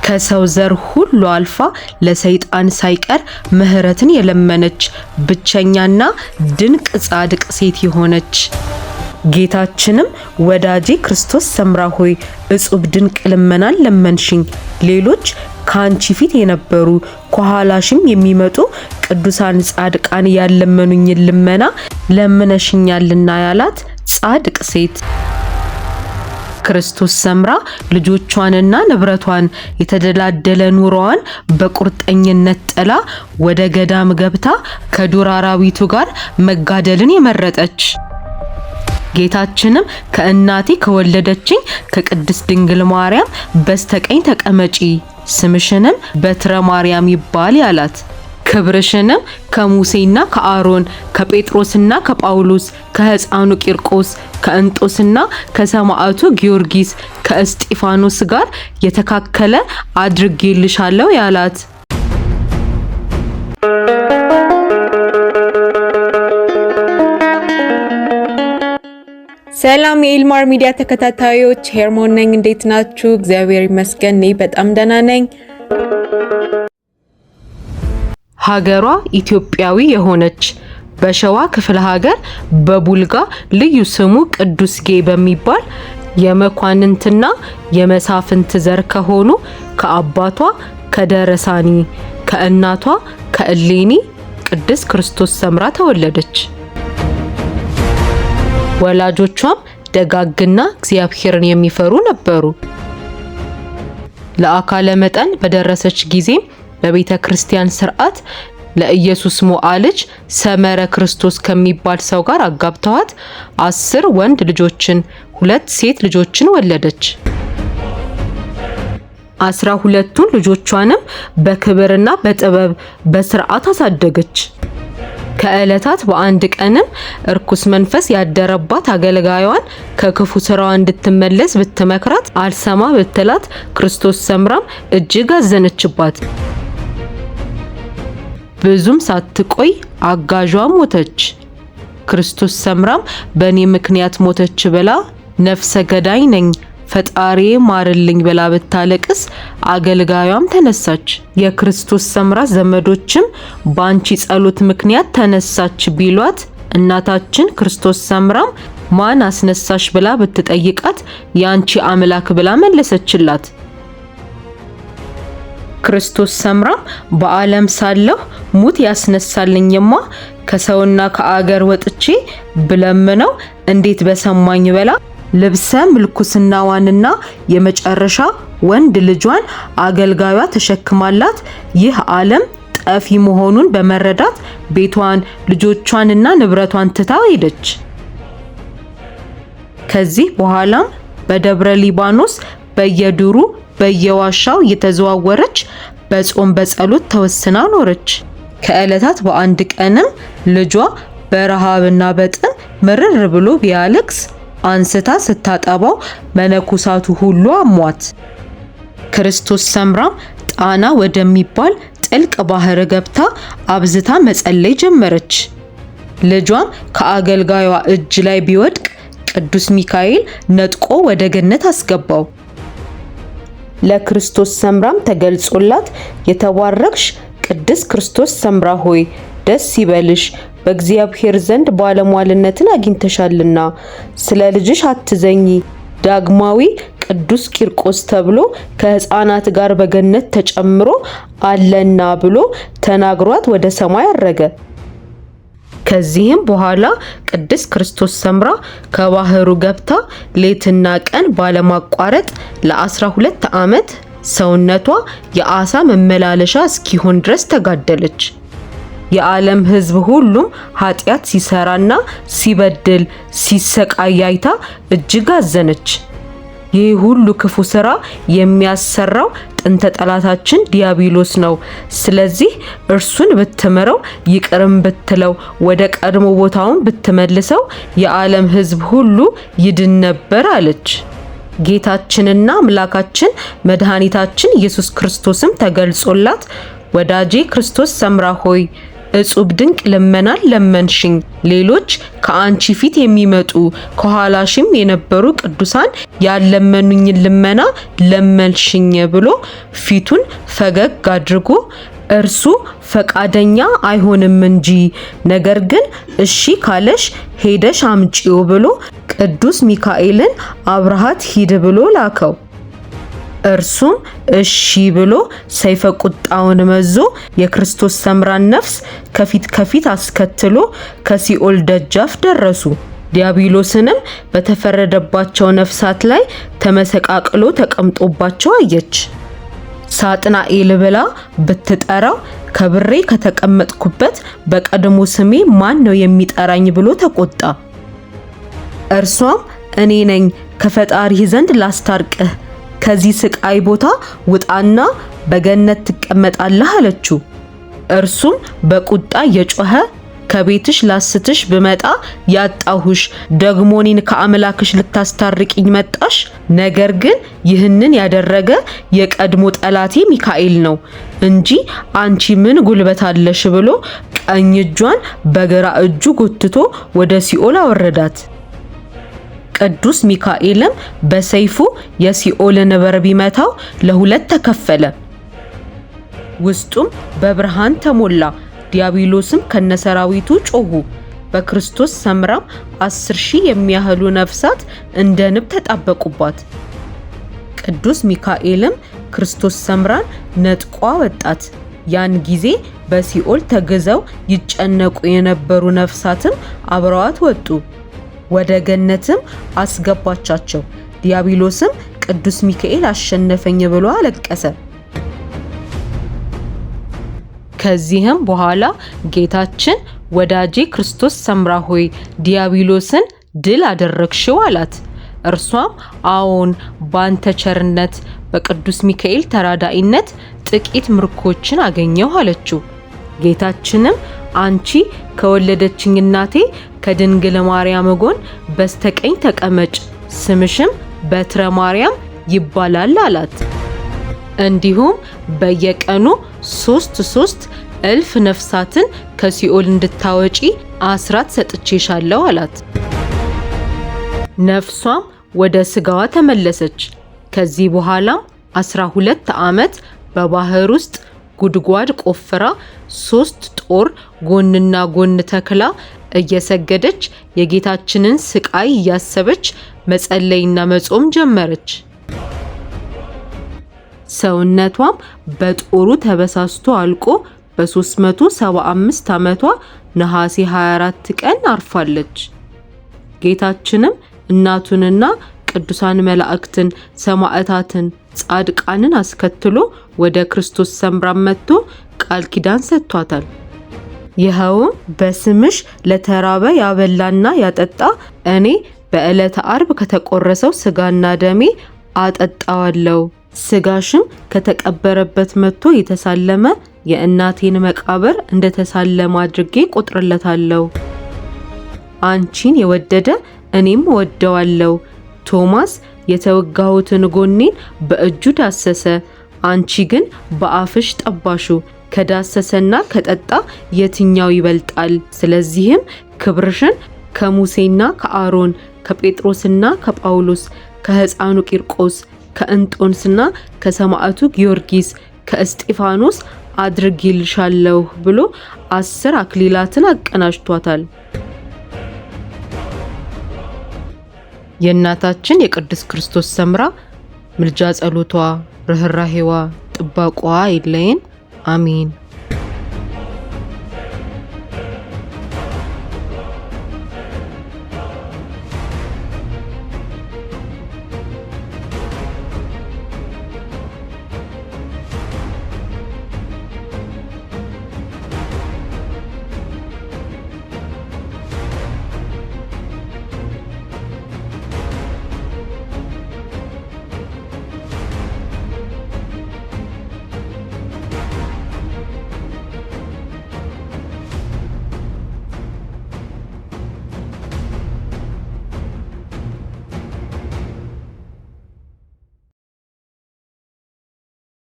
ከሰው ዘር ሁሉ አልፋ ለሰይጣን ሳይቀር ምህረትን የለመነች ብቸኛና ድንቅ ጻድቅ ሴት የሆነች ጌታችንም ወዳጄ ክርስቶስ ሰምራ ሆይ እጹብ ድንቅ ልመናን ለመንሽኝ፣ ሌሎች ካንቺ ፊት የነበሩ ከኋላሽም የሚመጡ ቅዱሳን ጻድቃን ያለመኑኝን ልመና ለምነሽኛልና ያላት ጻድቅ ሴት ክርስቶስ ሰምራ ልጆቿንና ንብረቷን የተደላደለ ኑሮዋን በቁርጠኝነት ጥላ ወደ ገዳም ገብታ ከዱር አራዊቱ ጋር መጋደልን የመረጠች ጌታችንም ከእናቴ ከወለደችኝ ከቅድስት ድንግል ማርያም በስተቀኝ ተቀመጪ፣ ስምሽንም በትረ ማርያም ይባል ያላት፣ ክብርሽንም ከሙሴና ከአሮን ከጴጥሮስና ከጳውሎስ ከሕፃኑ ቂርቆስ ከእንጦስና ከሰማዕቱ ጊዮርጊስ ከእስጢፋኖስ ጋር የተካከለ አድርጌልሻለሁ ያላት። ሰላም የኢልማር ሚዲያ ተከታታዮች፣ ሄርሞን ነኝ። እንዴት ናችሁ? እግዚአብሔር ይመስገን እኔ በጣም ደህና ነኝ። ሀገሯ ኢትዮጵያዊ የሆነች በሸዋ ክፍለ ሀገር በቡልጋ ልዩ ስሙ ቅዱስ ጌ በሚባል የመኳንንትና የመሳፍንት ዘር ከሆኑ ከአባቷ ከደረሳኒ ከእናቷ ከእሌኒ ቅድስት ክርስቶስ ሰምራ ተወለደች። ወላጆቿም ደጋግና እግዚአብሔርን የሚፈሩ ነበሩ። ለአካለ መጠን በደረሰች ጊዜ በቤተ ክርስቲያን ሥርዓት ለኢየሱስ ሞዓ ልጅ ሰመረ ክርስቶስ ከሚባል ሰው ጋር አጋብተዋት 10 ወንድ ልጆችን 2 ሴት ልጆችን ወለደች። 12ቱን ልጆቿንም በክብርና በጥበብ በሥርዓት አሳደገች። ከዕለታት በአንድ ቀንም እርኩስ መንፈስ ያደረባት አገልጋዩን ከክፉ ስራዋ እንድትመለስ ብትመክራት አልሰማ ብትላት ክርስቶስ ሰምራም እጅግ አዘነችባት። ብዙም ሳትቆይ አጋዧ ሞተች። ክርስቶስ ሰምራም በእኔ ምክንያት ሞተች ብላ ነፍሰ ገዳይ ነኝ ፈጣሪ ማርልኝ ብላ ብታለቅስ አገልጋዩም ተነሳች። የክርስቶስ ሰምራ ዘመዶችም ባንቺ ጸሎት ምክንያት ተነሳች ቢሏት እናታችን ክርስቶስ ሰምራም ማን አስነሳሽ ብላ ብትጠይቃት ያንቺ አምላክ ብላ መለሰችላት። ክርስቶስ ሰምራም በዓለም ሳለሁ ሙት ያስነሳልኝማ ከሰውና ከአገር ወጥቼ ብለምነው እንዴት በሰማኝ ብላ ልብሰ ምልኩስናዋንና የመጨረሻ ወንድ ልጇን አገልጋዩዋ ተሸክማላት ይህ ዓለም ጠፊ መሆኑን በመረዳት ቤቷን ልጆቿንና ንብረቷን ትታ ሄደች። ከዚህ በኋላም በደብረ ሊባኖስ በየዱሩ በየዋሻው እየተዘዋወረች በጾም በጸሎት ተወስና ኖረች። ከዕለታት በአንድ ቀንም ልጇ በረሃብና በጥም ምርር ብሎ ቢያለቅስ አንስታ ስታጠባው መነኮሳቱ ሁሉ አሟት። ክርስቶስ ሰምራም ጣና ወደሚባል ጥልቅ ባህር ገብታ አብዝታ መጸለይ ጀመረች። ልጇም ከአገልጋዩዋ እጅ ላይ ቢወድቅ ቅዱስ ሚካኤል ነጥቆ ወደ ገነት አስገባው። ለክርስቶስ ሰምራም ተገልጾላት የተባረክሽ ቅድስት ክርስቶስ ሰምራ ሆይ ደስ ይበልሽ፣ በእግዚአብሔር ዘንድ ባለሟልነትን አግኝተሻልና ስለ ልጅሽ አትዘኚ፣ ዳግማዊ ቅዱስ ቂርቆስ ተብሎ ከሕፃናት ጋር በገነት ተጨምሮ አለና ብሎ ተናግሯት ወደ ሰማይ አረገ። ከዚህም በኋላ ቅድስት ክርስቶስ ሰምራ ከባህሩ ገብታ ሌትና ቀን ባለማቋረጥ ለ12 ዓመት ሰውነቷ የአሳ መመላለሻ እስኪሆን ድረስ ተጋደለች። የዓለም ሕዝብ ሁሉም ኃጢአት ሲሰራና ሲበድል ሲሰቃይ አይታ እጅግ አዘነች። ይህ ሁሉ ክፉ ስራ የሚያሰራው ጥንተ ጠላታችን ዲያብሎስ ነው። ስለዚህ እርሱን ብትምረው ይቅርም ብትለው ወደ ቀድሞ ቦታውን ብትመልሰው የዓለም ሕዝብ ሁሉ ይድን ነበር አለች። ጌታችንና አምላካችን መድኃኒታችን ኢየሱስ ክርስቶስም ተገልጾላት ወዳጄ ክርስቶስ ሰምራ ሆይ እጹብ ድንቅ ልመናን ለመንሽኝ። ሌሎች ከአንቺ ፊት የሚመጡ ከኋላሽም የነበሩ ቅዱሳን ያለመኑኝን ልመና ለመንሽኝ ብሎ ፊቱን ፈገግ አድርጎ እርሱ ፈቃደኛ አይሆንም እንጂ ነገር ግን እሺ ካለሽ ሄደሽ አምጪው ብሎ ቅዱስ ሚካኤልን አብርሃት ሂድ ብሎ ላከው። እርሱም እሺ ብሎ ሰይፈ ቁጣውን መዞ የክርስቶስ ሰምራን ነፍስ ከፊት አስከትሎ ከሲኦል ደጃፍ ደረሱ። ዲያብሎስንም በተፈረደባቸው ነፍሳት ላይ ተመሰቃቅሎ ተቀምጦባቸው አየች። ሳጥናኤል ብላ ብትጠራው ከብሬ ከተቀመጥኩበት በቀድሞ ስሜ ማን ነው የሚጠራኝ ብሎ ተቆጣ። እርሷም እኔ ነኝ ከፈጣሪህ ዘንድ ላስታርቅህ፣ ከዚህ ስቃይ ቦታ ውጣና በገነት ትቀመጣለህ አለችው። እርሱም በቁጣ የጮኸ ከቤትሽ ላስትሽ ብመጣ ያጣሁሽ፣ ደግሞ እኔን ከአምላክሽ ልታስታርቂኝ መጣሽ? ነገር ግን ይህንን ያደረገ የቀድሞ ጠላቴ ሚካኤል ነው እንጂ አንቺ ምን ጉልበት አለሽ ብሎ ቀኝ እጇን በግራ እጁ ጎትቶ ወደ ሲኦል አወረዳት። ቅዱስ ሚካኤልም በሰይፉ የሲኦልን በር ቢመታው ለሁለት ተከፈለ፣ ውስጡም በብርሃን ተሞላ። ዲያብሎስም ከነሰራዊቱ ጮሁ። በክርስቶስ ሰምራም 10,000 የሚያህሉ ነፍሳት እንደ ንብ ተጣበቁባት። ቅዱስ ሚካኤልም ክርስቶስ ሰምራን ነጥቆ ወጣት። ያን ጊዜ በሲኦል ተገዘው ይጨነቁ የነበሩ ነፍሳትም አብረዋት ወጡ፣ ወደ ገነትም አስገባቻቸው። ዲያብሎስም ቅዱስ ሚካኤል አሸነፈኝ ብሎ አለቀሰ። ከዚህም በኋላ ጌታችን ወዳጄ ክርስቶስ ሰምራ ሆይ ዲያብሎስን ድል አደረግሽው አላት። እርሷም አዎን፣ ባንተ ቸርነት በቅዱስ ሚካኤል ተራዳኢነት ጥቂት ምርኮችን አገኘሁ አለችው። ጌታችንም አንቺ ከወለደችኝ እናቴ ከድንግል ማርያም ጎን በስተቀኝ ተቀመጭ፣ ስምሽም በትረ ማርያም ይባላል አላት። እንዲሁም በየቀኑ 3 እልፍ ነፍሳትን ከሲኦል እንድታወጪ አስራት ሰጥቼሻለሁ አላት። ነፍሷም ወደ ስጋዋ ተመለሰች። ከዚህ በኋላም 12 ዓመት በባህር ውስጥ ጉድጓድ ቆፍራ 3 ጦር ጎንና ጎን ተክላ እየሰገደች የጌታችንን ስቃይ እያሰበች መጸለይና መጾም ጀመረች። ሰውነቷም በጦሩ ተበሳስቶ አልቆ በ375 ዓመቷ ነሐሴ 24 ቀን አርፋለች። ጌታችንም እናቱንና ቅዱሳን መላእክትን፣ ሰማዕታትን፣ ጻድቃንን አስከትሎ ወደ ክርስቶስ ሰምራም መጥቶ ቃል ኪዳን ሰጥቷታል። ይኸውም በስምሽ ለተራበ ያበላና ያጠጣ እኔ በዕለተ አርብ ከተቆረሰው ስጋና ደሜ አጠጣዋለሁ። ስጋሽም ከተቀበረበት መጥቶ የተሳለመ የእናቴን መቃብር እንደተሳለመ አድርጌ ቆጥርለታለሁ። አንቺን የወደደ እኔም ወደዋለሁ። ቶማስ የተወጋሁትን ጎኔን በእጁ ዳሰሰ፣ አንቺ ግን በአፍሽ ጠባሹ። ከዳሰሰና ከጠጣ የትኛው ይበልጣል? ስለዚህም ክብርሽን ከሙሴና ከአሮን ከጴጥሮስና ከጳውሎስ ከሕፃኑ ቂርቆስ ከእንጦንስና ከሰማዕቱ ጊዮርጊስ ከእስጢፋኖስ አድርጌልሻለሁ ብሎ 10 አክሊላትን አቀናጅቷታል። የእናታችን የቅድስት ክርስቶስ ሰምራ ምልጃ ጸሎቷ፣ ርኅራኄዋ፣ ጥባቋ አይለየን። አሜን።